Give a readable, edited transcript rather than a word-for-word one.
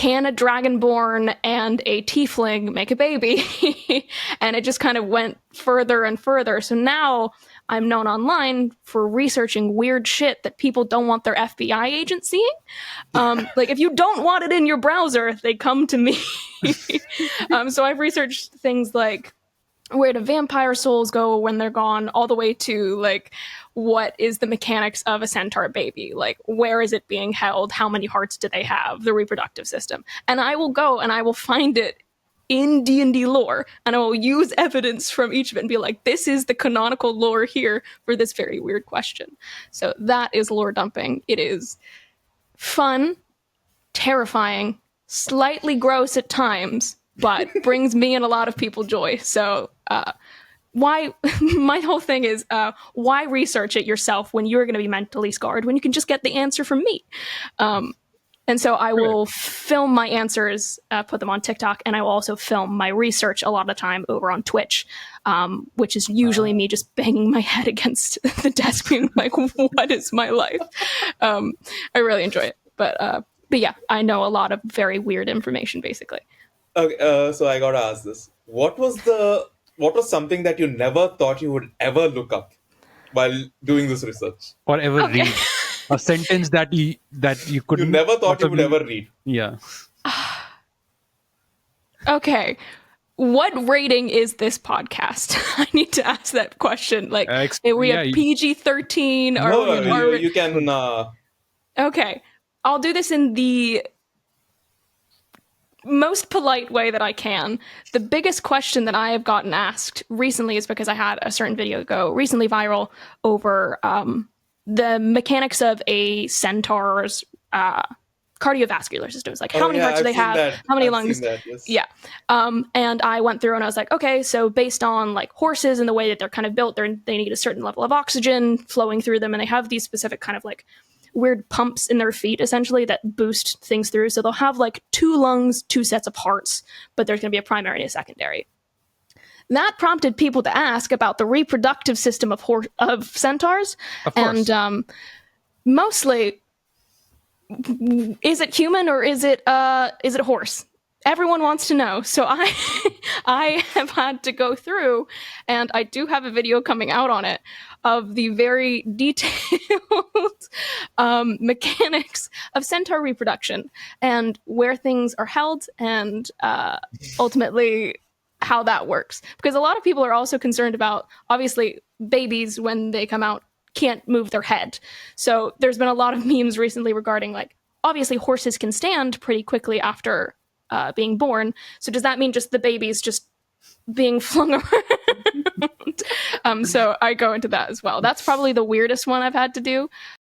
can a dragonborn and a tiefling make a baby? And it just kind of went further and further. So now I'm known online for researching weird shit that people don't want their FBI agent seeing. Like, if you don't want it in your browser, they come to me. So I've researched things like where do vampire souls go when they're gone, all the way to like what is the mechanics of a centaur baby, like where is it being held, how many hearts do they have, the reproductive system. And I will go and I will find it in D&D lore, and I will use evidence from each of it and be like, this is the canonical lore here for this very weird question. So that is lore dumping. It is fun, terrifying, slightly gross at times, but brings me and a lot of people joy. So why my whole thing is why research it yourself when you're going to be mentally scarred when you can just get the answer from me. And so I will film my answers, put them on TikTok, and I will also film my research a lot of the time over on Twitch, which is usually me just banging my head against the desk being like, what is my life? I really enjoy it. But yeah, I know a lot of very weird information, basically. Okay, so I gotta ask this. What was something that you never thought you would ever look up while doing this research? Or ever read a sentence that you couldn't. You never thought you would ever read. Yeah. Okay. What rating is this podcast? I need to ask that question. Like, are we at PG-13? No, you can... Okay. I'll do this in the most polite way that I can. The biggest question that I have gotten asked recently is because I had a certain video go recently viral over the mechanics of a centaur's cardiovascular systems. Like, how many hearts do they have? How many lungs? Yes. Yeah. And I went through and I was like, okay, so based on like horses and the way that they're kind of built, they need a certain level of oxygen flowing through them, and they have these specific kind of like weird pumps in their feet, essentially, that boost things through. So they'll have like 2 lungs, 2 sets of hearts, but there's going to be a primary and a secondary. That prompted people to ask about the reproductive system of centaurs. Of course. And mostly, is it human or is it horse? Everyone wants to know. So I have had to go through, and I do have a video coming out on it, of the very detailed mechanics of centaur reproduction and where things are held, and ultimately how that works. Because a lot of people are also concerned about, obviously, babies when they come out can't move their head. So there's been a lot of memes recently regarding, like, obviously horses can stand pretty quickly after being born. So does that mean just the baby's just being flung around? So I go into that as well. That's probably the weirdest one I've had to do.